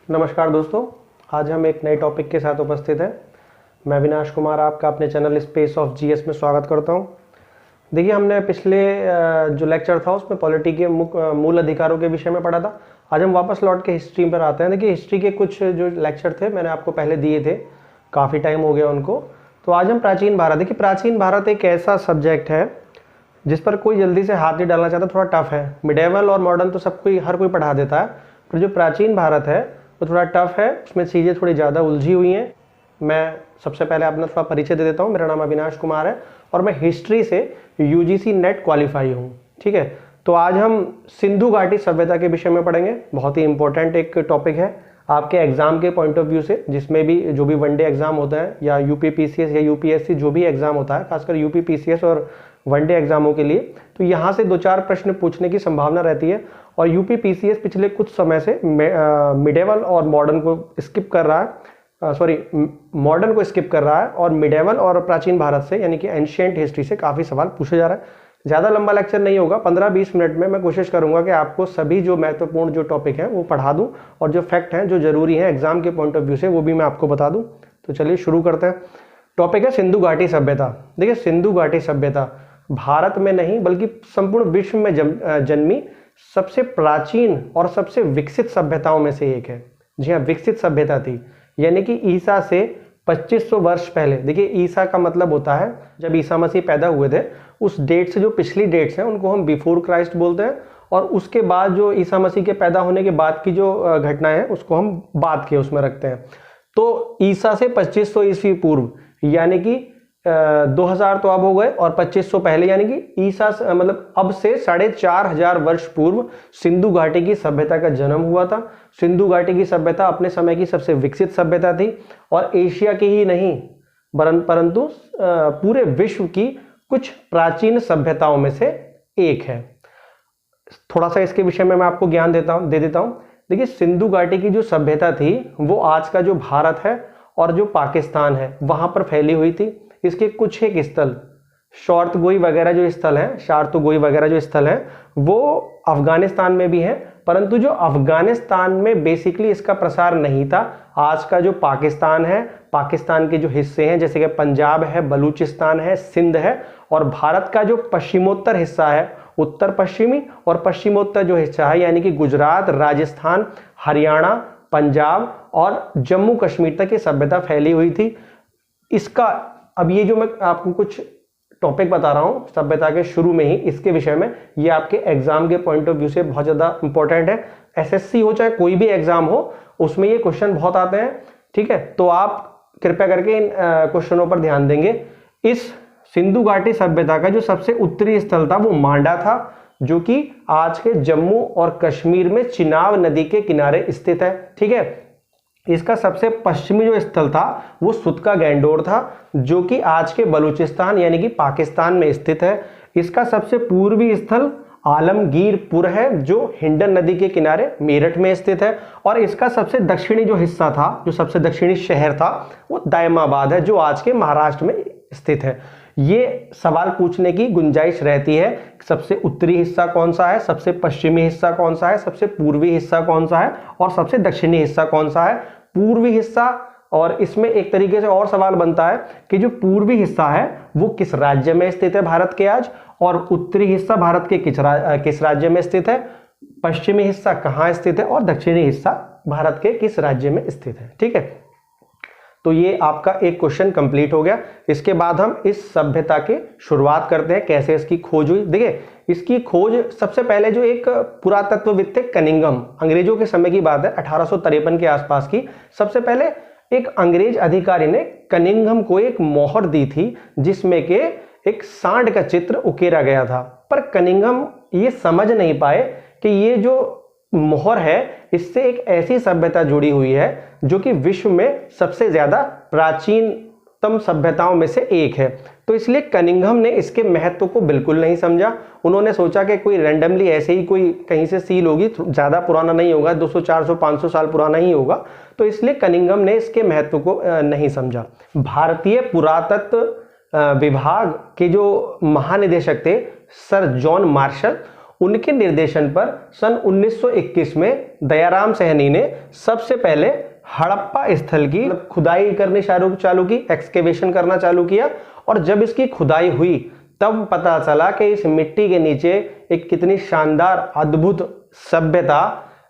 नमस्कार दोस्तों, आज हम एक नए टॉपिक के साथ उपस्थित हैं। मैं अविनाश कुमार आपका अपने चैनल स्पेस ऑफ जीएस में स्वागत करता हूं। देखिए, हमने पिछले जो लेक्चर था उसमें पॉलिटी के मूल अधिकारों के विषय में पढ़ा था। आज हम वापस लौट के हिस्ट्री पर आते हैं। देखिए, हिस्ट्री के कुछ जो लेक्चर थे मैंने आपको पहले दिए थे, काफ़ी टाइम हो गया उनको। तो आज हम प्राचीन भारत, देखिए प्राचीन भारत एक ऐसा सब्जेक्ट है जिस पर कोई जल्दी से हाथ नहीं डालना चाहता, थोड़ा टफ है। मिडेवल और मॉडर्न तो सब कोई हर कोई पढ़ा देता है, पर जो प्राचीन भारत है वो थोड़ा टफ है, उसमें चीज़ें थोड़ी ज़्यादा उलझी हुई हैं। मैं सबसे पहले अपना थोड़ा परिचय दे देता हूँ। मेरा नाम अविनाश कुमार है और मैं हिस्ट्री से यूजीसी नेट क्वालिफाई हूँ। ठीक है, तो आज हम सिंधु घाटी सभ्यता के विषय में पढ़ेंगे। बहुत ही इंपॉर्टेंट एक टॉपिक है आपके एग्जाम के पॉइंट ऑफ व्यू से, जिसमें भी जो भी वनडे एग्जाम होता है या यूपीपीसीएस या यूपीएससी जो भी एग्जाम होता है, खासकर यूपीपीसीएस और वनडे एग्जामों के लिए, तो यहाँ से 2-4 प्रश्न पूछने की संभावना रहती है। और यूपीपीसीएस पिछले कुछ समय से मिडेवल और मॉडर्न को स्किप कर रहा है, मॉडर्न को स्किप कर रहा है और मिडेवल और प्राचीन भारत से यानी कि एंशिएंट हिस्ट्री से काफ़ी सवाल पूछे जा रहा है। ज़्यादा लंबा लेक्चर नहीं होगा, 15-20 मिनट में मैं कोशिश करूंगा कि आपको सभी जो महत्वपूर्ण जो टॉपिक हैं वो पढ़ा दूं और जो फैक्ट हैं जो जरूरी हैं एग्जाम के पॉइंट ऑफ व्यू से वो भी मैं आपको बता दूं। तो चलिए शुरू करते हैं। टॉपिक है सिंधु घाटी सभ्यता। देखिए, सिंधु घाटी सभ्यता भारत में नहीं बल्कि संपूर्ण विश्व में जन्मी सबसे प्राचीन और सबसे विकसित सभ्यताओं में से एक है। जी हाँ, विकसित सभ्यता थी, यानी कि ईसा से 2500 वर्ष पहले। देखिए, ईसा का मतलब होता है जब ईसा मसीह पैदा हुए थे, उस डेट से जो पिछली डेट्स हैं उनको हम बिफोर क्राइस्ट बोलते हैं, और उसके बाद जो ईसा मसीह के पैदा होने के बाद की जो घटनाएं हैं उसको हम बाद के उसमें रखते हैं। तो ईसा से 2500 ईस्वी पूर्व यानी कि 2000 तो अब हो गए, और 2500 पहले यानी कि ईसा मतलब अब से 4500 वर्ष पूर्व सिंधु घाटी की सभ्यता का जन्म हुआ था। सिंधु घाटी की सभ्यता अपने समय की सबसे विकसित सभ्यता थी और एशिया की ही नहीं परंतु पूरे विश्व की कुछ प्राचीन सभ्यताओं में से एक है। थोड़ा सा इसके विषय में मैं आपको ज्ञान दे देता हूं। देखिए, सिंधु घाटी की जो सभ्यता थी वो आज का जो भारत है और जो पाकिस्तान है वहां पर फैली हुई थी। इसके कुछ एक स्थल, शॉर्तगोई वगैरह जो स्थल हैं, शार्तगोई वगैरह जो स्थल हैं, वो अफगानिस्तान में भी हैं, परंतु जो अफगानिस्तान में बेसिकली इसका प्रसार नहीं था। आज का जो पाकिस्तान है, पाकिस्तान के जो हिस्से हैं जैसे कि पंजाब है, बलूचिस्तान है, सिंध है, और भारत का जो पश्चिमोत्तर हिस्सा है, उत्तर पश्चिमी और पश्चिमोत्तर जो हिस्सा है यानी कि गुजरात, राजस्थान, हरियाणा, पंजाब और जम्मू कश्मीर तक ये सभ्यता फैली हुई थी। इसका अब ये जो मैं आपको कुछ टॉपिक बता रहा हूं सभ्यता के शुरू में ही, इसके विषय में, ये आपके एग्जाम के पॉइंट ऑफ व्यू से बहुत ज्यादा इंपॉर्टेंट है। एसएससी हो चाहे कोई भी एग्जाम हो, उसमें ये क्वेश्चन बहुत आते हैं। ठीक है, तो आप कृपया करके इन क्वेश्चनों पर ध्यान देंगे। इस सिंधु घाटी सभ्यता का जो सबसे उत्तरी स्थल था वो मांडा था, जो कि आज के जम्मू और कश्मीर में चिनाब नदी के किनारे स्थित है। ठीक है, इसका सबसे पश्चिमी जो स्थल था वो सुतका गैंडोर था, जो कि आज के बलूचिस्तान यानी कि पाकिस्तान में स्थित है। इसका सबसे पूर्वी स्थल आलमगीरपुर है, जो हिंडन नदी के किनारे मेरठ में स्थित है। और इसका सबसे दक्षिणी जो हिस्सा था, जो सबसे दक्षिणी शहर था, वो दायमाबाद है, जो आज के महाराष्ट्र में स्थित है। ये सवाल पूछने की गुंजाइश रहती है, सबसे उत्तरी हिस्सा कौन सा है, सबसे पश्चिमी हिस्सा कौन सा है, सबसे पूर्वी हिस्सा कौन सा है और सबसे दक्षिणी हिस्सा कौन सा है। पूर्वी हिस्सा, और इसमें एक तरीके से और सवाल बनता है कि जो पूर्वी हिस्सा है वो किस राज्य में स्थित है भारत के आज, और उत्तरी हिस्सा भारत के किस राज्य में स्थित है, पश्चिमी हिस्सा कहाँ स्थित है, और दक्षिणी हिस्सा भारत के किस राज्य में स्थित है। ठीक है, तो ये आपका एक क्वेश्चन कंप्लीट हो गया। इसके बाद हम इस सभ्यता की शुरुआत करते हैं, कैसे इसकी खोज हुई। देखिए, इसकी खोज सबसे पहले जो एक पुरातत्वविद थे कनिंघम, अंग्रेजों के समय की बात है, 1853 के आसपास की। सबसे पहले एक अंग्रेज अधिकारी ने कनिंघम को एक मोहर दी थी जिसमें के एक सांड का चित्र उकेरा गया था, पर कनिंघम ये समझ नहीं पाए कि ये जो मोहर है इससे एक ऐसी सभ्यता जुड़ी हुई है जो कि विश्व में सबसे ज्यादा प्राचीनतम सभ्यताओं में से एक है। तो इसलिए कनिंघम ने इसके महत्व को बिल्कुल नहीं समझा। उन्होंने सोचा कि कोई रैंडमली ऐसे ही कोई कहीं से सील होगी, ज्यादा पुराना नहीं होगा, 200 400 500 साल पुराना ही होगा, तो इसलिए कनिंघम ने इसके महत्व को नहीं समझा। भारतीय पुरातत्व विभाग के जो महानिदेशक थे सर जॉन मार्शल, उनके निर्देशन पर सन 1921 में दयाराम सहनी ने सबसे पहले हड़प्पा स्थल की खुदाई करनी चालू की, एक्सकेवेशन करना चालू किया। और जब इसकी खुदाई हुई तब पता चला कि इस मिट्टी के नीचे एक कितनी शानदार अद्भुत सभ्यता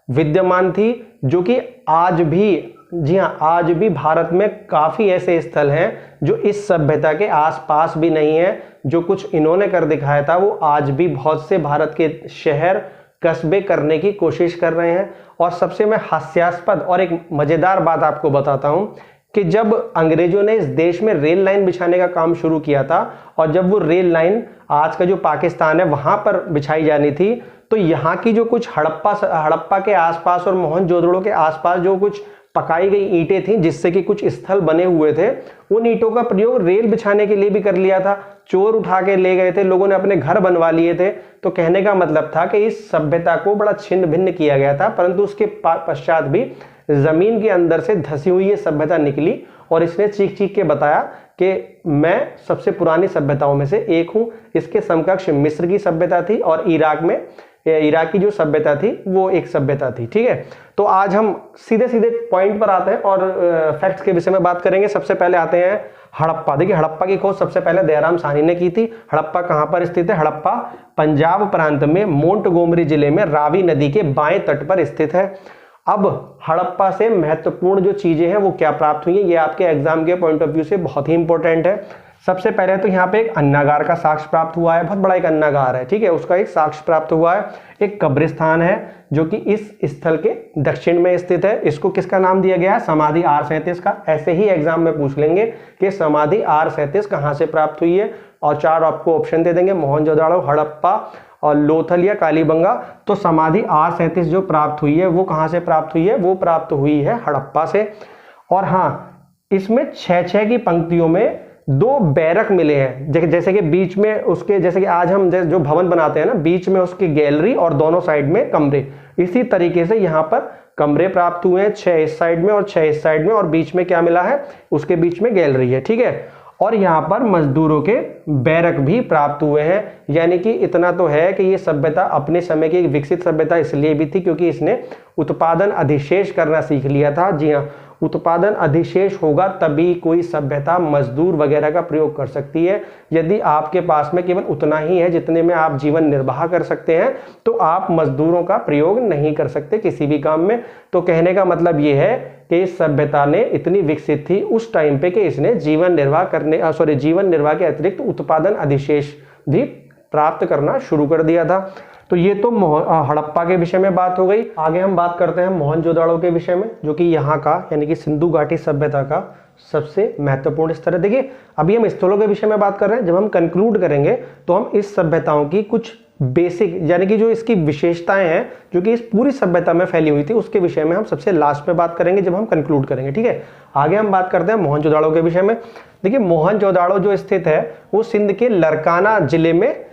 विद्यमान थी, जो कि आज भी, जी हाँ, आज भी भारत में काफ़ी ऐसे स्थल हैं जो इस सभ्यता के आसपास भी नहीं है। जो कुछ इन्होंने कर दिखाया था वो आज भी बहुत से भारत के शहर कस्बे करने की कोशिश कर रहे हैं। और सबसे मैं हास्यास्पद और एक मज़ेदार बात आपको बताता हूँ कि जब अंग्रेजों ने इस देश में रेल लाइन बिछाने का काम शुरू किया था और जब वो रेल लाइन आज का जो पाकिस्तान है वहाँ पर बिछाई जानी थी, तो यहाँ की जो कुछ हड़प्पा के आसपास और मोहनजोदड़ो के आसपास जो कुछ पकाई गई ईंटें थीं जिससे कि कुछ स्थल बने हुए थे, उन ईंटों का प्रयोग रेल बिछाने के लिए भी कर लिया था। चोर उठा के ले गए थे, लोगों ने अपने घर बनवा लिए थे। तो कहने का मतलब था कि इस सभ्यता को बड़ा छिन्न भिन्न किया गया था, परंतु उसके पश्चात भी जमीन के अंदर से धसी हुई ये सभ्यता निकली और इसने चीख चीख के बताया कि मैं सबसे पुरानी सभ्यताओं में से एक हूँ। इसके समकक्ष मिस्र की सभ्यता थी और इराक की जो सभ्यता थी वो एक सभ्यता थी। ठीक है, तो आज हम सीधे सीधे पॉइंट पर आते हैं और फैक्ट्स के विषय में बात करेंगे। सबसे पहले आते हैं हड़प्पा। देखिए, हड़प्पा की खोज सबसे पहले दयाराम साहनी ने की थी। हड़प्पा कहाँ पर स्थित है? हड़प्पा पंजाब प्रांत में मोंटगोमरी जिले में रावी नदी के बाएं तट पर स्थित है। अब हड़प्पा से महत्वपूर्ण जो चीजें हैं वो क्या प्राप्त हुई है, ये आपके एग्जाम के पॉइंट ऑफ व्यू से बहुत ही इंपॉर्टेंट है। सबसे पहले तो यहाँ पे एक अन्नागार का साक्ष्य प्राप्त हुआ है, बहुत बड़ा एक अन्नागार है। ठीक है, उसका एक साक्ष्य प्राप्त हुआ है। एक कब्रिस्तान है जो कि इस स्थल के दक्षिण में स्थित है। इसको किसका नाम दिया गया है? समाधि R37 का। ऐसे ही एग्जाम में पूछ लेंगे कि समाधि R37 कहाँ से प्राप्त हुई है, और 4 आपको ऑप्शन दे देंगे, मोहनजोदड़ो, हड़प्पा और लोथल या कालीबंगा। तो समाधि R37 जो प्राप्त हुई है वो कहाँ से प्राप्त हुई है? वो प्राप्त हुई है हड़प्पा से। और हाँ, इसमें 6-6 की पंक्तियों में 2 बैरक मिले हैं, जैसे कि बीच में उसके, जैसे कि आज हम जो भवन बनाते हैं ना, बीच में उसकी गैलरी और दोनों साइड में कमरे, इसी तरीके से यहाँ पर कमरे प्राप्त हुए हैं, 6 इस साइड में और 6 इस साइड में, और बीच में क्या मिला है? उसके बीच में गैलरी है। ठीक है, और यहाँ पर मजदूरों के बैरक भी प्राप्त हुए हैं। यानी कि इतना तो है कि ये सभ्यता अपने समय की एक विकसित सभ्यता इसलिए भी थी क्योंकि इसने उत्पादन अधिशेष करना सीख लिया था। जी हाँ, उत्पादन अधिशेष होगा तभी कोई सभ्यता मजदूर वगैरह का प्रयोग कर सकती है। यदि आपके पास में केवल उतना ही है जितने में आप जीवन निर्वाह कर सकते हैं, तो आप मजदूरों का प्रयोग नहीं कर सकते किसी भी काम में। तो कहने का मतलब ये है कि इस सभ्यता ने इतनी विकसित थी उस टाइम पे कि इसने जीवन निर्वाह के अतिरिक्त उत्पादन अधिशेष भी प्राप्त करना शुरू कर दिया था। तो ये तो हड़प्पा के विषय में बात हो गई। आगे हम बात करते हैं मोहनजोदड़ो के विषय में, जो कि यहाँ का यानी कि सिंधु घाटी सभ्यता का सबसे महत्वपूर्ण स्तर है। देखिए, अभी हम स्थलों के विषय में बात कर रहे हैं, जब हम कंक्लूड करेंगे तो हम इस सभ्यताओं की कुछ बेसिक यानी कि जो इसकी विशेषताएं हैं जो कि इस पूरी सभ्यता में फैली हुई थी उसके विषय में हम सबसे लास्ट में बात करेंगे जब हम कंक्लूड करेंगे। ठीक है, आगे हम बात करते हैं मोहनजोदड़ो के विषय में। देखिए, मोहनजोदड़ो जो स्थित है वो सिंध के लरकाना जिले में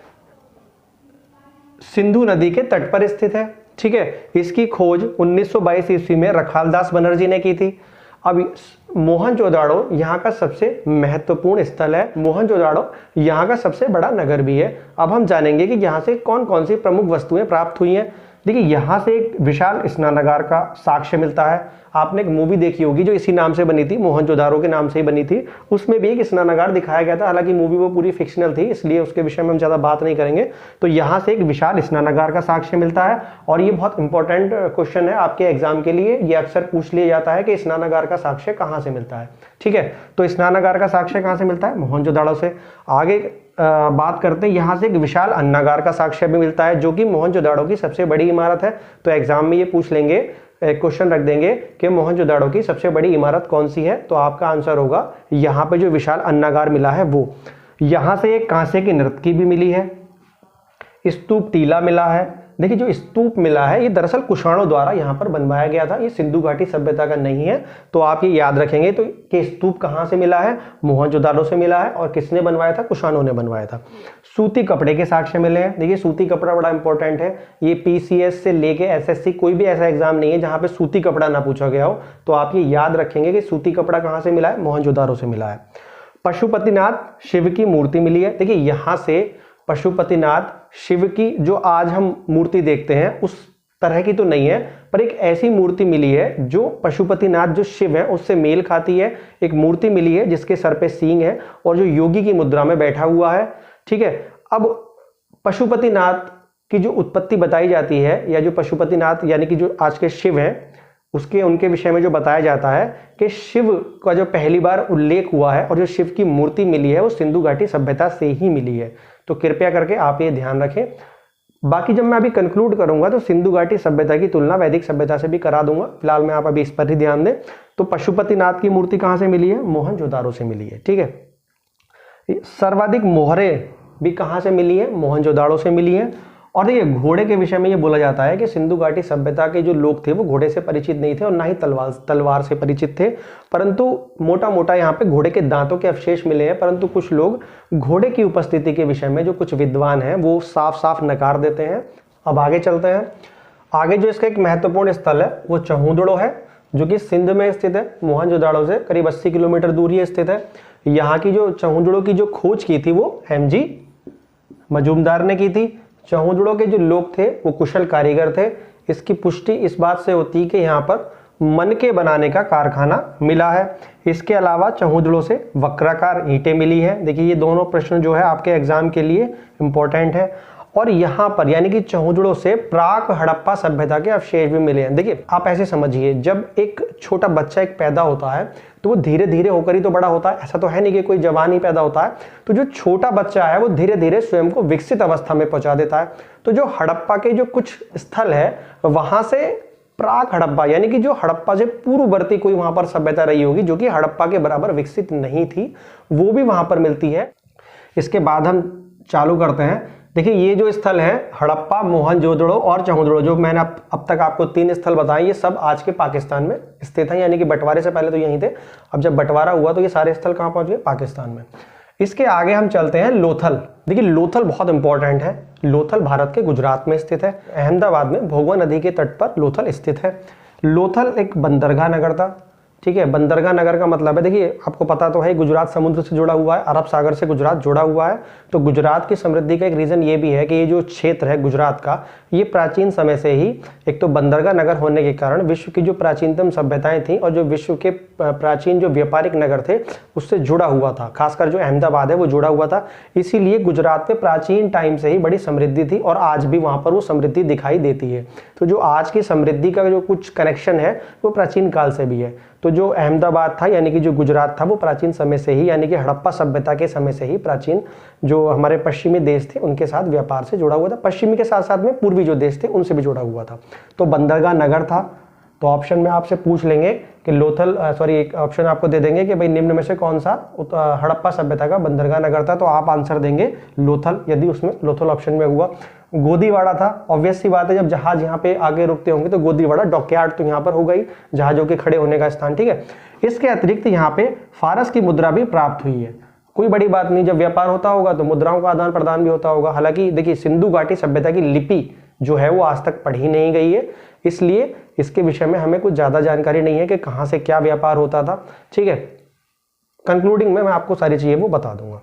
सिंधु नदी के तट पर स्थित है। ठीक है, इसकी खोज 1922 ईस्वी में रखालदास बनर्जी ने की थी। अब मोहनजोदड़ो यहाँ का सबसे महत्वपूर्ण स्थल है। मोहनजोदड़ो यहाँ का सबसे बड़ा नगर भी है। अब हम जानेंगे कि यहाँ से कौन कौन सी प्रमुख वस्तुएं प्राप्त हुई हैं। देखिए, यहाँ से एक विशाल स्नानागार का साक्ष्य मिलता है। आपने एक मूवी देखी होगी जो इसी नाम से बनी थी, मोहनजोदड़ो के नाम से ही बनी थी, उसमें भी एक स्नानागार दिखाया गया था। हालांकि मूवी वो पूरी फिक्शनल थी, इसलिए उसके विषय में हम ज़्यादा बात नहीं करेंगे। तो यहाँ से एक विशाल स्नानागार का साक्ष्य मिलता है और ये बहुत इंपॉर्टेंट क्वेश्चन है आपके एग्जाम के लिए। ये अक्सर पूछ लिया जाता है कि स्नानागार का साक्ष्य कहाँ से मिलता है। ठीक है, तो स्नानागार का साक्ष्य कहाँ से मिलता है? मोहनजोदड़ो से। आगे बात करते हैं, यहाँ से एक विशाल अन्नागार का साक्ष्य भी मिलता है जो कि मोहनजोदड़ो की सबसे बड़ी इमारत है। तो एग्जाम में ये पूछ लेंगे, क्वेश्चन रख देंगे कि मोहनजोदड़ो की सबसे बड़ी इमारत कौन सी है, तो आपका आंसर होगा यहाँ पे जो विशाल अन्नागार मिला है वो। यहाँ से एक कांसे की नर्तकी भी मिली है, स्तूप टीला मिला है। देखिए, जो स्तूप मिला है ये दरअसल कुषाणों द्वारा यहाँ पर बनवाया गया था, ये सिंधु घाटी सभ्यता का नहीं है। तो आप ये याद रखेंगे तो कि स्तूप कहाँ से मिला है? मोहनजोदड़ो से मिला है। और किसने बनवाया था? कुषाणों ने बनवाया था। सूती कपड़े के साक्ष्य मिले हैं। देखिए, सूती कपड़ा बड़ा इंपॉर्टेंट है। ये PCS से लेके SSC कोई भी ऐसा एग्जाम नहीं है जहाँ पे सूती कपड़ा ना पूछा गया हो। तो आप ये याद रखेंगे कि सूती कपड़ा कहाँ से मिला है? मोहनजोदड़ो से मिला है। पशुपतिनाथ शिव की मूर्ति मिली है। देखिए, यहाँ से पशुपतिनाथ शिव की जो आज हम मूर्ति देखते हैं उस तरह की तो नहीं है, पर एक ऐसी मूर्ति मिली है जो पशुपतिनाथ जो शिव है उससे मेल खाती है। एक मूर्ति मिली है जिसके सर पे सींग है और जो योगी की मुद्रा में बैठा हुआ है। ठीक है, अब पशुपतिनाथ की जो उत्पत्ति बताई जाती है, या जो पशुपतिनाथ यानी कि जो आज के शिव हैं उसके उनके विषय में जो बताया जाता है कि शिव का जो पहली बार उल्लेख हुआ है और जो शिव की मूर्ति मिली है वो सिंधु घाटी सभ्यता से ही मिली है। तो कृपया करके आप ये ध्यान रखें। बाकी जब मैं अभी कंक्लूड करूंगा तो सिंधु घाटी सभ्यता की तुलना वैदिक सभ्यता से भी करा दूंगा, फिलहाल में आप अभी इस पर ही ध्यान दें। तो पशुपतिनाथ की मूर्ति कहाँ से मिली है? मोहनजोदारो से मिली है। ठीक है, सर्वाधिक मोहरे भी कहाँ से मिली है? मोहनजोदाड़ो से मिली है। और देखिए घोड़े के विषय में ये बोला जाता है कि सिंधु घाटी सभ्यता के जो लोग थे वो घोड़े से परिचित नहीं थे और ना ही तलवार से परिचित थे, परंतु मोटा मोटा यहाँ पे घोड़े के दांतों के अवशेष मिले हैं। परंतु कुछ लोग घोड़े की उपस्थिति के विषय में जो कुछ विद्वान हैं वो साफ साफ नकार देते हैं। अब आगे चलते हैं। आगे जो इसका एक महत्वपूर्ण स्थल है वो चहुंदड़ो है, जो कि सिंध में स्थित है। मोहनजोदाड़ो से करीब 80 किलोमीटर दूरी स्थित है। यहाँ की जो चहुंदड़ो की जो खोज की थी वो एमजी मजूमदार ने की थी। चहुंदड़ो के जो लोग थे वो कुशल कारीगर थे। इसकी पुष्टि इस बात से होती है कि यहाँ पर मनके बनाने का कारखाना मिला है। इसके अलावा चहुंदड़ो से वक्राकार ईंटें मिली हैं। देखिए ये दोनों प्रश्न जो है आपके एग्जाम के लिए इंपॉर्टेंट है। और यहाँ पर यानी कि चहुंदड़ो से प्राक हड़प्पा सभ्यता के अवशेष भी मिले हैं। देखिए आप ऐसे समझिए, जब एक छोटा बच्चा एक पैदा होता है तो वो धीरे धीरे होकर ही तो बड़ा होता है, ऐसा तो है नहीं कि कोई जवान ही पैदा होता है। तो जो छोटा बच्चा है वो धीरे धीरे स्वयं को विकसित अवस्था में पहुंचा देता है। तो जो हड़प्पा के जो कुछ स्थल है वहां से प्राक हड़प्पा यानी कि जो हड़प्पा से पूर्ववर्ती कोई वहां पर सभ्यता रही होगी जो कि हड़प्पा के बराबर विकसित नहीं थी, वो भी वहां पर मिलती है। इसके बाद हम चालू करते हैं। देखिए ये जो स्थल है हड़प्पा, मोहनजोदड़ो और चहुंदड़ो, जो मैंने अब तक आपको 3 स्थल बताए, ये सब आज के पाकिस्तान में स्थित हैं। यानी कि बंटवारे से पहले तो यहीं थे, अब जब बंटवारा हुआ तो ये सारे स्थल कहाँ पहुंच गए? पाकिस्तान में। इसके आगे हम चलते हैं लोथल। देखिए लोथल बहुत इंपॉर्टेंट है। लोथल भारत के गुजरात में स्थित है। अहमदाबाद में भोगवा नदी के तट पर लोथल स्थित है। लोथल एक बंदरगाह नगर था। ठीक है, बंदरगाह नगर का मतलब है, देखिए आपको पता तो है गुजरात समुद्र से जुड़ा हुआ है, अरब सागर से गुजरात जुड़ा हुआ है। तो गुजरात की समृद्धि का एक रीजन ये भी है कि ये जो क्षेत्र है गुजरात का, ये प्राचीन समय से ही एक तो बंदरगाह नगर होने के कारण विश्व की जो प्राचीनतम सभ्यताएं थी और जो विश्व के प्राचीन जो व्यापारिक नगर थे उससे जुड़ा हुआ था। खासकर जो अहमदाबाद है वो जुड़ा हुआ था, इसीलिए गुजरात में प्राचीन टाइम से ही बड़ी समृद्धि थी और आज भी वहां पर वो समृद्धि दिखाई देती है। तो जो आज की समृद्धि का जो कुछ कनेक्शन है वो प्राचीन काल से भी है। तो जो अहमदाबाद था यानी कि जो गुजरात था वो प्राचीन समय से ही यानी कि हड़प्पा सभ्यता के समय से ही प्राचीन जो हमारे पश्चिमी देश थे उनके साथ व्यापार से जुड़ा हुआ था। पश्चिमी के साथ साथ में पूर्वी जो देश थे उनसे भी जुड़ा हुआ था। तो बंदरगाह नगर था। तो ऑप्शन में आपसे पूछ लेंगे कि लोथल एक ऑप्शन आपको दे देंगे कि भाई निम्न में से कौन सा हड़प्पा सभ्यता का बंदरगाह नगर था, तो आप आंसर देंगे लोथल, यदि उसमें लोथल ऑप्शन में हुआ। गोदीवाड़ा था, ऑब्वियस सी बात है, जब जहाज यहाँ पे आगे रुकते होंगे तो गोदीवाड़ा डॉकयार्ड तो यहाँ पर हो गई, जहाजों के खड़े होने का स्थान। ठीक है, इसके अतिरिक्त यहाँ पे फारस की मुद्रा भी प्राप्त हुई है। कोई बड़ी बात नहीं, जब व्यापार होता होगा तो मुद्राओं का आदान प्रदान भी होता होगा। हालांकि देखिए सिंधु घाटी सभ्यता की लिपि जो है वो आज तक पढ़ी नहीं गई है, इसलिए इसके विषय में हमें कुछ ज्यादा जानकारी नहीं है कि कहां से क्या व्यापार होता था। ठीक है, कंक्लूडिंग में मैं आपको सारी चीजें वो बता दूंगा।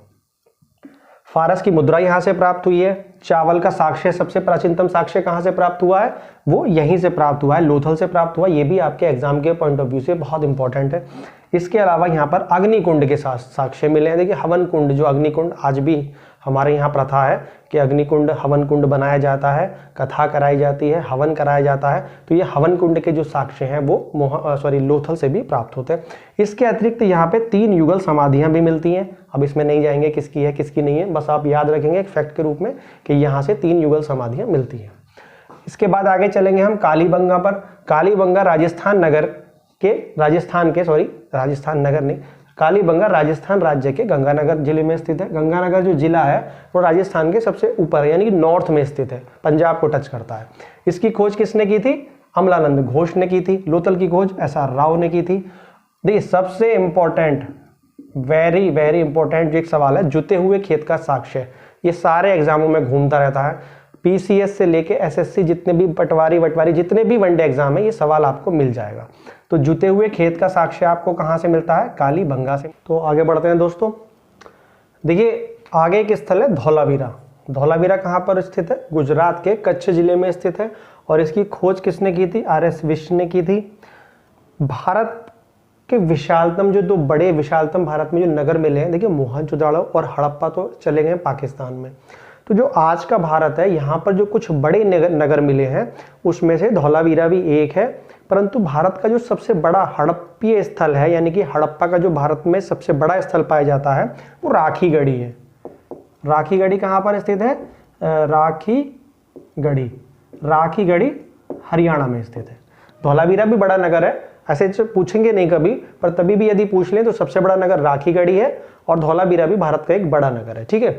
फारस की मुद्रा यहां से प्राप्त हुई है। चावल का साक्ष्य, सबसे प्राचीनतम साक्ष्य कहां से प्राप्त हुआ है? वो यहीं से प्राप्त हुआ है, लोथल से प्राप्त हुआ। ये भी आपके एग्जाम के पॉइंट ऑफ व्यू से बहुत इंपॉर्टेंट है। इसके अलावा यहाँ पर अग्निकुंड के साथ साक्ष्य मिले हैं। देखिए हवन कुंड, जो अग्निकुंड आज भी हमारे यहाँ प्रथा है कि अग्निकुंड हवन कुंड बनाया जाता है, कथा कराई जाती है, हवन कराया जाता है। तो ये हवन कुंड के जो साक्ष्य हैं वो लोथल से भी प्राप्त होते हैं। इसके अतिरिक्त यहाँ पे 3 युगल समाधियां भी मिलती हैं। अब इसमें नहीं जाएंगे किसकी है किसकी नहीं है, बस आप याद रखेंगे एक फैक्ट के रूप में कि यहाँ से 3 युगल समाधियां मिलती हैं। इसके बाद आगे चलेंगे हम कालीबंगा पर। कालीबंगा राजस्थान राजस्थान राज्य के गंगानगर जिले में स्थित है। गंगानगर जो जिला है वो राजस्थान के सबसे ऊपर यानी कि नॉर्थ में स्थित है, पंजाब को टच करता है। इसकी खोज किसने की थी? अमलानंद घोष ने की थी। लोथल की खोज SR राव ने की थी। देखिए सबसे इंपॉर्टेंट, वेरी वेरी इंपॉर्टेंट जो एक सवाल है, जुते हुए खेत का साक्ष्य, ये सारे एग्जामों में घूमता रहता है। PCS से लेके SSC जितने भी पटवारी जितने भी वनडे एग्जाम है, ये सवाल आपको मिल जाएगा। तो जुते हुए खेत का साक्ष्य आपको कहां से मिलता है? कालीबंगा से। तो आगे बढ़ते हैं दोस्तों। देखिए आगे एक स्थल है धौलावीरा। धौलावीरा कहाँ पर स्थित है? गुजरात के कच्छ जिले में स्थित है। और इसकी खोज किसने की थी? RS विश्व ने की थी। भारत के विशालतम जो दो बड़े विशालतम भारत में जो नगर मिले हैं, देखिए मोहनजोदड़ो और हड़प्पा तो चले गए पाकिस्तान में। तो जो आज का भारत है, यहाँ पर जो कुछ बड़े नगर मिले हैं उसमें से धौलावीरा भी एक है। परंतु भारत का जो सबसे बड़ा हड़प्पीय स्थल है, यानी कि हड़प्पा का जो भारत में सबसे बड़ा स्थल पाया जाता है, वो राखीगढ़ी है। राखीगढ़ी कहाँ पर स्थित है? राखीगढ़ी हरियाणा में स्थित है। धौलावीरा भी बड़ा नगर है, ऐसे पूछेंगे नहीं कभी, पर तभी भी यदि पूछ लें तो सबसे बड़ा नगर राखीगढ़ी है और धौलावीरा भी भारत का एक बड़ा नगर है। ठीक है,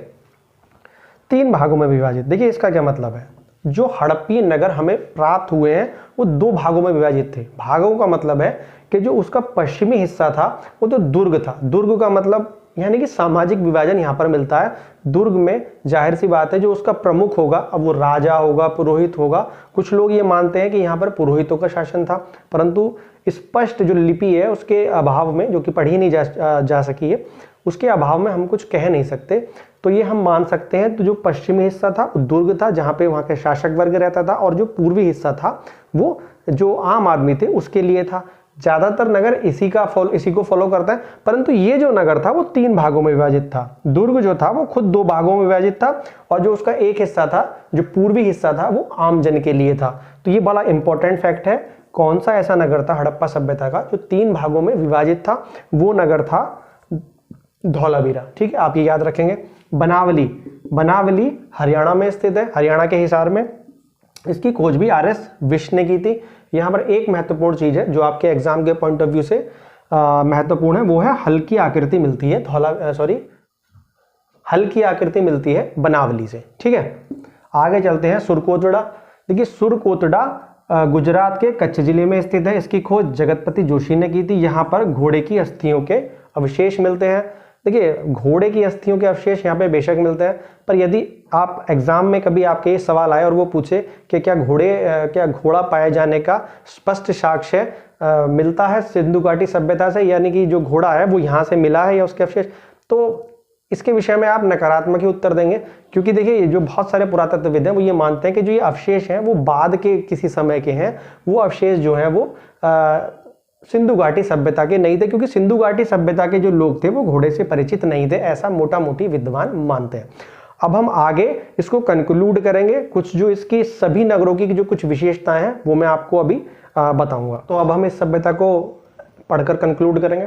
3 भागों में विभाजित। देखिए इसका क्या मतलब है, जो हड़प्पीय नगर हमें प्राप्त हुए हैं वो 2 भागों में विभाजित थे। भागों का मतलब है कि जो उसका पश्चिमी हिस्सा था वो तो दुर्ग था। दुर्ग का मतलब यानी कि सामाजिक विभाजन यहाँ पर मिलता है। दुर्ग में जाहिर सी बात है जो उसका प्रमुख होगा, अब वो राजा होगा, पुरोहित होगा। कुछ लोग ये मानते हैं कि यहाँ पर पुरोहितों का शासन था, परंतु स्पष्ट जो लिपि है उसके अभाव में, जो कि पढ़ी नहीं जा सकी है, उसके अभाव में हम कुछ कह नहीं सकते। तो ये हम मान सकते हैं तो जो पश्चिमी हिस्सा था वो दुर्ग था, जहाँ पे वहाँ के शासक वर्ग रहता था, और जो पूर्वी हिस्सा था वो जो आम आदमी थे उसके लिए था। ज्यादातर नगर इसी को फॉलो करता है, परंतु ये जो नगर था वो 3 भागों में विभाजित था। दुर्ग जो था वो खुद 2 भागों में विभाजित था, और जो उसका एक हिस्सा था, जो पूर्वी हिस्सा था, वो आम जन के लिए था। तो ये बड़ा इंपॉर्टेंट फैक्ट है। कौन सा ऐसा नगर था हड़प्पा सभ्यता का जो 3 भागों में विभाजित था? वो नगर था धौलावीरा। ठीक है, आप ये याद रखेंगे। बनावली हरियाणा में स्थित है, हरियाणा के हिसार में। इसकी खोज भी RS विश्व ने की थी। यहाँ पर एक महत्वपूर्ण चीज है जो आपके एग्जाम के पॉइंट ऑफ व्यू से महत्वपूर्ण है, वो है हल्की आकृति मिलती है हल्की आकृति मिलती है बनावली से। ठीक है, आगे चलते हैं। सुरकोटड़ा। देखिए सुरकोटड़ा गुजरात के कच्छ जिले में स्थित है। इसकी खोज जगतपति जोशी ने की थी। यहाँ पर घोड़े की अस्थियों के अवशेष मिलते हैं। देखिए घोड़े की अस्थियों के अवशेष यहाँ पे बेशक मिलते हैं, पर यदि आप एग्जाम में कभी आपके ये सवाल आए और वो पूछे कि क्या घोड़ा पाए जाने का स्पष्ट साक्ष्य मिलता है सिंधु घाटी सभ्यता से, यानी कि जो घोड़ा है वो यहाँ से मिला है या उसके अवशेष, तो इसके विषय में आप नकारात्मक ही उत्तर देंगे। क्योंकि देखिए जो बहुत सारे पुरातत्वविद हैं वो ये मानते हैं कि जो ये अवशेष हैं वो बाद के किसी समय के हैं। वो अवशेष जो हैं वो सिंधु घाटी सभ्यता के नहीं थे, क्योंकि सिंधु घाटी सभ्यता के जो लोग थे वो घोड़े से परिचित नहीं थे, ऐसा मोटा मोटी विद्वान मानते हैं। अब हम आगे इसको कंक्लूड करेंगे। कुछ जो इसकी सभी नगरों की जो कुछ विशेषताएं हैं वो मैं आपको अभी बताऊंगा। तो अब हम इस सभ्यता को पढ़कर कंक्लूड करेंगे।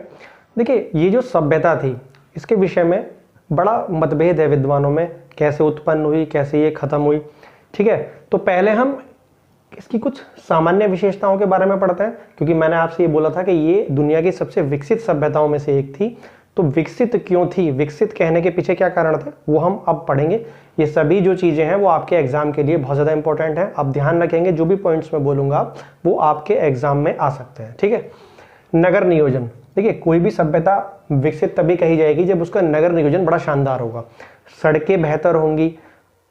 देखिए ये जो सभ्यता थी इसके विषय में बड़ा मतभेद है विद्वानों में, कैसे उत्पन्न हुई, कैसे ये खत्म हुई। ठीक है, तो पहले हम इसकी कुछ सामान्य विशेषताओं के बारे में पढ़ते हैं, क्योंकि मैंने आपसे ये बोला था कि ये दुनिया की सबसे विकसित सभ्यताओं में से एक थी। तो विकसित क्यों थी, विकसित कहने के पीछे क्या कारण थे, वो हम अब पढ़ेंगे। ये सभी जो चीजें हैं वो आपके एग्जाम के लिए बहुत ज्यादा इंपॉर्टेंट है। आप ध्यान रखेंगे जो भी पॉइंट्स मैं बोलूंगा वो आपके एग्जाम में आ सकते हैं। ठीक है, नगर नियोजन। देखिए कोई भी सभ्यता विकसित तभी कही जाएगी जब उसका नगर नियोजन बड़ा शानदार होगा। सड़कें बेहतर होंगी,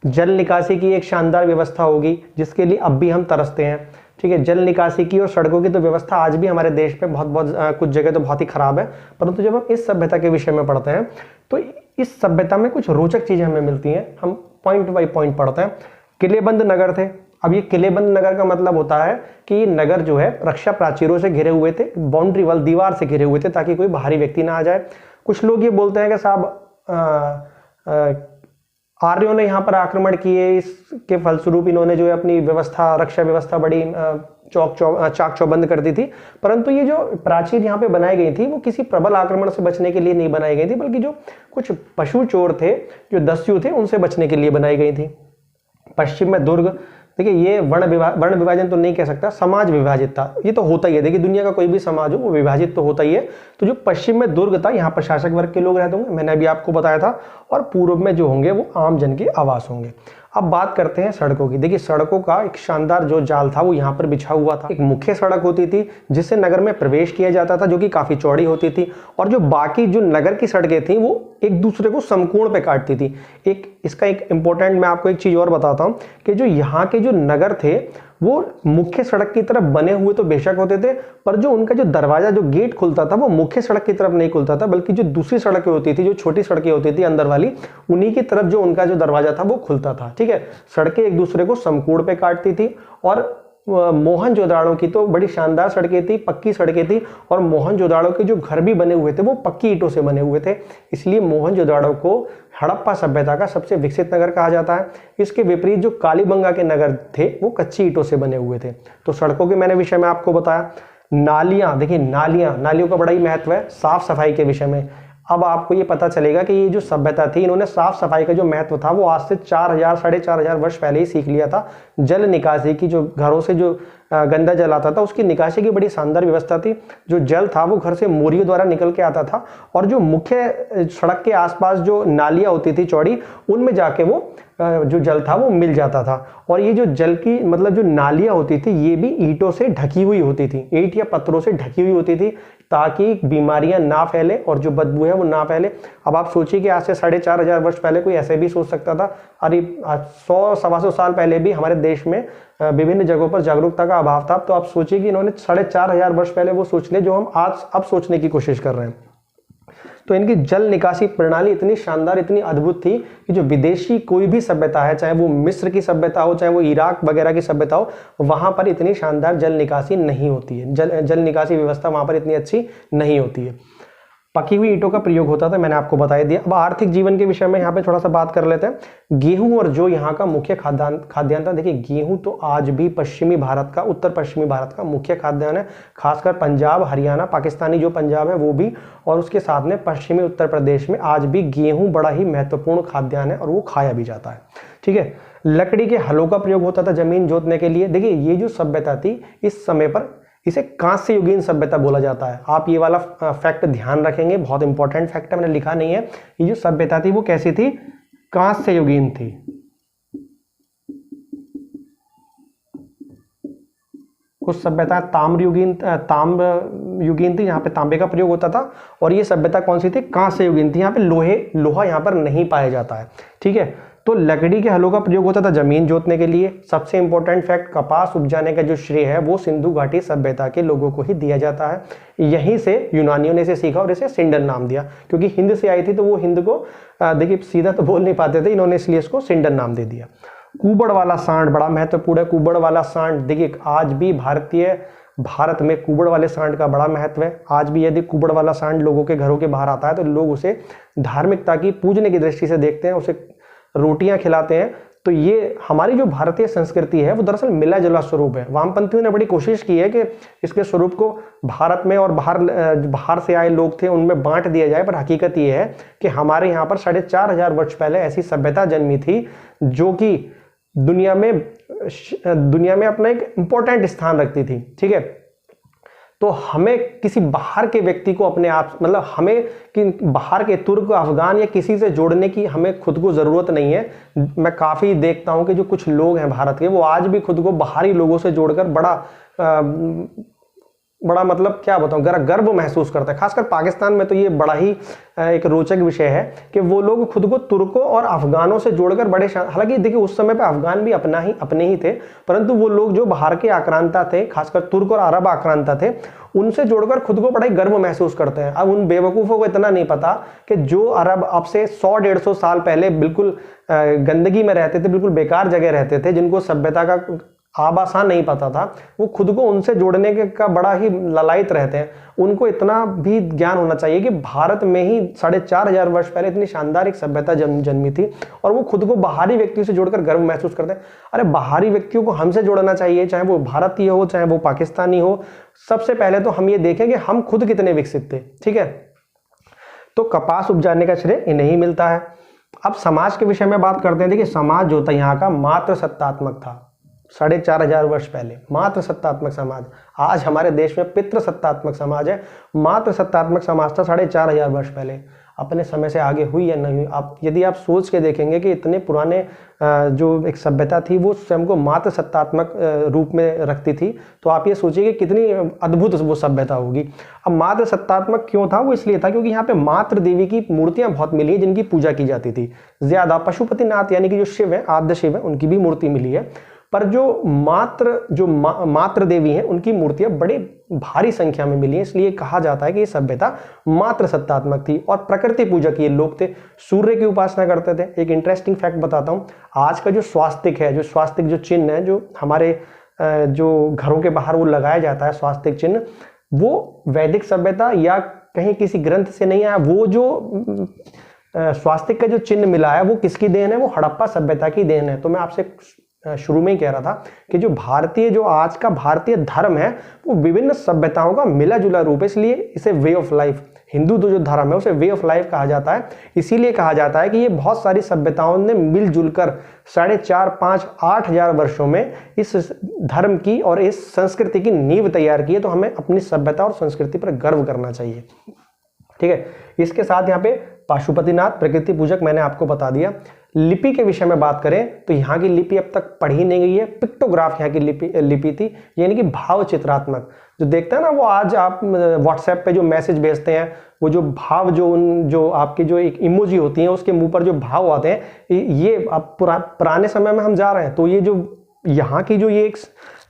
जल निकासी की एक शानदार व्यवस्था होगी, जिसके लिए अब भी हम तरसते हैं। ठीक है, जल निकासी की और सड़कों की तो व्यवस्था आज भी हमारे देश में बहुत कुछ जगह तो बहुत ही खराब है। परंतु जब हम इस सभ्यता के विषय में पढ़ते हैं तो इस सभ्यता में कुछ रोचक चीजें हमें मिलती हैं। हम पॉइंट बाई पॉइंट पढ़ते हैं। किलेबंद नगर थे। अब ये किलेबंद नगर का मतलब होता है कि ये नगर जो है रक्षा प्राचीरों से घिरे हुए थे, बाउंड्री वाल दीवार से घिरे हुए थे, ताकि कोई बाहरी व्यक्ति ना आ जाए। कुछ लोग ये बोलते हैं कि साहब आर्यों ने यहाँ पर आक्रमण किए, इसके फलस्वरूप इन्होंने जो है अपनी व्यवस्था, रक्षा व्यवस्था बड़ी चाक चौबंद कर दी थी। परंतु ये जो प्राचीर यहाँ पे बनाई गई थी वो किसी प्रबल आक्रमण से बचने के लिए नहीं बनाई गई थी, बल्कि जो कुछ पशु चोर थे, जो दस्यु थे, उनसे बचने के लिए बनाई गई थी। पश्चिम में दुर्ग। देखिए ये वर्ण विभाजन तो नहीं कह सकता, समाज विभाजित था। ये तो होता ही है, देखिए दुनिया का कोई भी समाज हो वो विभाजित तो होता ही है। तो जो पश्चिम में दुर्ग था, यहाँ पर शासक वर्ग के लोग रहते होंगे, मैंने अभी आपको बताया था, और पूर्व में जो होंगे वो आम जन के आवास होंगे। अब बात करते हैं सड़कों की। देखिए सड़कों का एक शानदार जो जाल था वो यहाँ पर बिछा हुआ था। एक मुख्य सड़क होती थी जिससे नगर में प्रवेश किया जाता था, जो कि काफी चौड़ी होती थी, और जो बाकी जो नगर की सड़कें थी वो एक दूसरे को समकोण पे काटती थी। एक इसका एक इंपॉर्टेंट मैं आपको एक चीज और बताता हूं कि जो यहाँ के जो नगर थे वो मुख्य सड़क की तरफ बने हुए तो बेशक होते थे, पर जो उनका जो दरवाजा जो गेट खुलता था वो मुख्य सड़क की तरफ नहीं खुलता था, बल्कि जो दूसरी सड़कें होती थी, जो छोटी सड़कें होती थी अंदर वाली, उन्हीं की तरफ जो उनका जो दरवाजा था वो खुलता था। ठीक है, सड़कें एक दूसरे को समकोण पे काटती थी। और मोहनजोदाड़ो की तो बड़ी शानदार सड़कें थी, पक्की सड़कें थी, और मोहनजोदाड़ो के जो घर भी बने हुए थे वो पक्की ईंटों से बने हुए थे, इसलिए मोहनजोदाड़ो को हड़प्पा सभ्यता का सबसे विकसित नगर कहा जाता है। इसके विपरीत जो कालीबंगा के नगर थे वो कच्ची ईंटों से बने हुए थे। तो सड़कों के मैंने विषय में आपको बताया। नालियां, देखिए नालियों का बड़ा ही महत्व है साफ सफाई के विषय में। अब आपको ये पता चलेगा कि ये जो सभ्यता थी, इन्होंने साफ सफाई का जो महत्व था वो आज से 4000 साढ़े 4000 वर्ष पहले ही सीख लिया था। जल निकासी की, जो घरों से जो गंदा जल आता था उसकी निकासी की बड़ी शानदार व्यवस्था थी। जो जल था वो घर से मोरियों द्वारा निकल के आता था, और जो मुख्य सड़क के आसपास जो नालियां होती थी चौड़ी, उनमें जाके वो जो जल था वो मिल जाता था। और ये जो जल की मतलब जो नालियां होती थी ये भी ईंटों से ढकी हुई होती थी, ईंट या पत्थरों से ढकी हुई होती थी, ताकि बीमारियां ना फैले और जो बदबू है वो ना फैले। अब आप सोचिए कि आज से 4500 वर्ष पहले कोई ऐसे भी सोच सकता था? अरे 100 सवा 100 साल पहले भी हमारे देश में विभिन्न जगहों पर जागरूकता का अभाव था। तो आप सोचिए कि इन्होंने 4500 वर्ष पहले वो सोच ले जो हम आज अब सोचने की कोशिश कर रहे हैं। तो इनकी जल निकासी प्रणाली इतनी शानदार, इतनी अद्भुत थी कि जो विदेशी कोई भी सभ्यता है, चाहे वो मिस्र की सभ्यता हो, चाहे वो इराक वगैरह की सभ्यता हो, वहां पर इतनी शानदार जल निकासी नहीं होती है। जल निकासी व्यवस्था वहां पर इतनी अच्छी नहीं होती है। पकी हुई ईंटों का प्रयोग होता था, मैंने आपको बता दिया। अब आर्थिक जीवन के विषय में यहाँ पे थोड़ा सा बात कर लेते हैं। गेहूं और जौ यहाँ का मुख्य खाद्यान्न था। देखिए गेहूं तो आज भी पश्चिमी भारत का, उत्तर पश्चिमी भारत का मुख्य खाद्यान्न है, खासकर पंजाब, हरियाणा, पाकिस्तानी जो पंजाब है वो भी, और उसके साथ में पश्चिमी उत्तर प्रदेश में आज भी गेहूं बड़ा ही महत्वपूर्ण खाद्यान्न है और वो खाया भी जाता है। ठीक है, लकड़ी के हलों का प्रयोग होता था जमीन जोतने के लिए। देखिए ये जो सभ्यता थी इस समय पर इसे कांस्य युगीन सभ्यता बोला जाता है। आप ये वाला फैक्ट ध्यान रखेंगे, बहुत इंपॉर्टेंट फैक्ट है, मैंने लिखा नहीं है। ये जो सभ्यता थी वो कैसी थी? कांस्य युगीन थी। कुछ सभ्यता ताम्र युगीन थी, यहाँ पे तांबे का प्रयोग होता था। और ये सभ्यता कौन सी थी? कांस्य युगीन थी। यहाँ पे लोहा यहाँ पर नहीं पाया जाता है। ठीक है, तो लकड़ी के हलों का प्रयोग होता था जमीन जोतने के लिए। सबसे इंपॉर्टेंट फैक्ट, कपास उपजाने का जो श्रेय है वो सिंधु घाटी सभ्यता के लोगों को ही दिया जाता है। यहीं से यूनानियों ने इसे सीखा और इसे सिंडन नाम दिया, क्योंकि हिंद से आई थी तो वो हिंद को देखिए सीधा तो बोल नहीं पाते थे, इन्होंने इसलिए इसको सिंडन नाम दे दिया। कुबड़ वाला सांड बड़ा महत्वपूर्ण है। कुबड़ वाला सांड, देखिए आज भी भारत में कुबड़ वाले सांड का बड़ा महत्व है। आज भी यदि कुबड़ वाला सांड लोगों के घरों के बाहर आता है तो लोग उसे धार्मिकता की, पूजने की दृष्टि से देखते हैं, उसे रोटियां खिलाते हैं। तो ये हमारी जो भारतीय संस्कृति है वो दरअसल मिला जुला स्वरूप है। वामपंथियों ने बड़ी कोशिश की है कि इसके स्वरूप को भारत में और बाहर से आए लोग थे उनमें बांट दिया जाए, पर हकीकत ये है कि हमारे यहाँ पर 4500 वर्ष पहले ऐसी सभ्यता जन्मी थी जो कि दुनिया में अपना एक इंपॉर्टेंट स्थान रखती थी। ठीक है, तो हमें किसी बाहर के व्यक्ति को अपने आप, मतलब हमें कि बाहर के तुर्क, अफगान या किसी से जोड़ने की हमें खुद को ज़रूरत नहीं है। मैं काफ़ी देखता हूं कि जो कुछ लोग हैं भारत के, वो आज भी खुद को बाहरी लोगों से जोड़कर बड़ा मतलब क्या बताऊं, गर्व महसूस करता है। खासकर पाकिस्तान में तो ये बड़ा ही एक रोचक विषय है कि वो लोग खुद को तुर्कों और अफगानों से जोड़कर हालांकि देखिए उस समय पे अफगान भी अपने ही थे, परंतु वो लोग जो बाहर के आक्रांता थे, खासकर तुर्क और अरब आक्रांता थे, उनसे जोड़कर खुद को बड़ा ही गर्व महसूस करते हैं। अब उन बेवकूफ़ों को इतना नहीं पता कि जो अरब अब से 100-150 साल पहले बिल्कुल गंदगी में रहते थे, बिल्कुल बेकार जगह रहते थे, जिनको सभ्यता का आबासा नहीं पता था, वो खुद को उनसे जोड़ने का बड़ा ही ललायत रहते हैं। उनको इतना भी ज्ञान होना चाहिए कि भारत में ही 4500 वर्ष पहले इतनी शानदार एक सभ्यता जन्मी थी और वो खुद को बाहरी व्यक्तियों से जोड़कर गर्व महसूस करते हैं। अरे बाहरी व्यक्तियों को हमसे जोड़ना चाहिए, चाहे वो भारतीय हो, चाहे वो पाकिस्तानी हो। सबसे पहले तो हम ये देखें कि हम खुद कितने विकसित थे। ठीक है, तो कपास उपजाने का श्रेय इन्हें ही मिलता है। अब समाज के विषय में बात करते हैं। देखिए समाज जो था यहाँ का मात्र सत्तात्मक था 4500 वर्ष पहले, मात्र सत्तात्मक समाज। आज हमारे देश में पितृ सत्तात्मक समाज है। मात्र सत्तात्मक समाज था 4500 वर्ष पहले। अपने समय से आगे हुई या नहीं हुई। आप यदि आप सोच के देखेंगे कि इतने पुराने जो एक सभ्यता थी वो स्वयं को मात्र सत्तात्मक रूप में रखती थी, तो आप ये सोचिए कि कितनी अद्भुत वो सभ्यता होगी। अब मात्र सत्तात्मक क्यों था? वो इसलिए था क्योंकि यहाँ पे मात्र देवी की मूर्तियां बहुत मिली है जिनकी पूजा की जाती थी ज्यादा। पशुपतिनाथ यानी कि जो शिव है, आद्य शिव है, उनकी भी मूर्ति मिली है, पर जो मात्र देवी हैं उनकी मूर्तियां बड़े भारी संख्या में मिली है। इसलिए कहा जाता है कि ये सभ्यता मात्र सत्तात्मक थी और प्रकृति पूजक ये लोग थे, सूर्य की उपासना करते थे। एक इंटरेस्टिंग फैक्ट बताता हूं, आज का जो स्वास्तिक है, जो स्वास्तिक जो चिन्ह है, जो हमारे जो घरों के बाहर वो लगाया जाता है स्वास्तिक चिन्ह, वो वैदिक सभ्यता या कहीं किसी ग्रंथ से नहीं आया। वो जो स्वास्तिक का जो चिन्ह मिला है वो किसकी देन है? वो हड़प्पा सभ्यता की देन है। तो मैं आपसे शुरू में ही कह रहा था कि जो आज का भारतीय धर्म है वो विभिन्न सभ्यताओं का मिला जुला रूप है, इसलिए इसे वे ऑफ लाइफ, हिंदू जो धर्म है उसे वे ऑफ लाइफ कहा जाता है। इसीलिए कहा जाता है कि ये बहुत सारी सभ्यताओं ने मिलजुल कर 4,500, 5,000, 8,000 वर्षों में इस धर्म की और इस संस्कृति की नींव तैयार की है। तो हमें अपनी सभ्यता और संस्कृति पर गर्व करना चाहिए, ठीक है। इसके साथ यहाँ पे पशुपतिनाथ प्रकृति पूजक मैंने आपको बता दिया। लिपि के विषय में बात करें तो यहाँ की लिपि अब तक पढ़ी नहीं गई है। पिक्टोग्राफ यहाँ की लिपि थी, यानी कि भाव चित्रात्मक। जो देखते हैं ना, वो आज आप व्हाट्सएप पे जो मैसेज भेजते हैं, वो जो भाव जो आपकी जो एक इमोजी होती है उसके मुंह पर जो भाव आते हैं, ये अब पुराने समय में हम जा रहे हैं। तो ये जो यहाँ की जो ये एक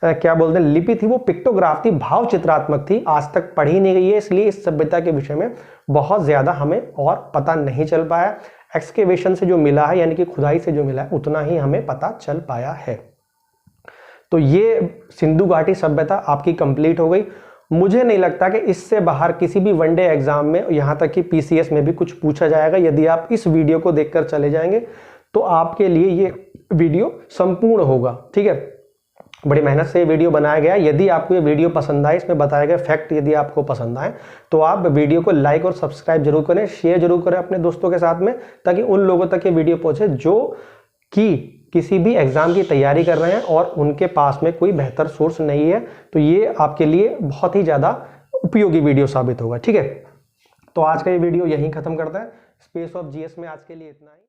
क्या बोलते हैं लिपि थी, वो पिक्टोग्राफ थी, भाव चित्रात्मक थी, आज तक पढ़ी नहीं गई है। इसलिए इस सभ्यता के विषय में बहुत ज्यादा हमें और पता नहीं चल पाया। एक्सकेवेशन से जो मिला है, यानी कि खुदाई से जो मिला है, उतना ही हमें पता चल पाया है। तो ये सिंधु घाटी सभ्यता आपकी कंप्लीट हो गई। मुझे नहीं लगता कि इससे बाहर किसी भी वनडे एग्जाम में, यहाँ तक कि पीसीएस में भी कुछ पूछा जाएगा। यदि आप इस वीडियो को देखकर चले जाएंगे तो आपके लिए ये वीडियो संपूर्ण होगा, ठीक है। बड़ी मेहनत से ये वीडियो बनाया गया। यदि आपको ये वीडियो पसंद आए, इसमें बताए गए फैक्ट यदि आपको पसंद आए, तो आप वीडियो को लाइक और सब्सक्राइब जरूर करें, शेयर जरूर करें अपने दोस्तों के साथ में, ताकि उन लोगों तक ये वीडियो पहुंचे जो कि किसी भी एग्जाम की तैयारी कर रहे हैं और उनके पास में कोई बेहतर सोर्स नहीं है। तो ये आपके लिए बहुत ही ज़्यादा उपयोगी वीडियो साबित होगा, ठीक है। तो आज का ये वीडियो यहीं खत्म करते हैं। स्पेस ऑफ जीएस में आज के लिए इतना ही।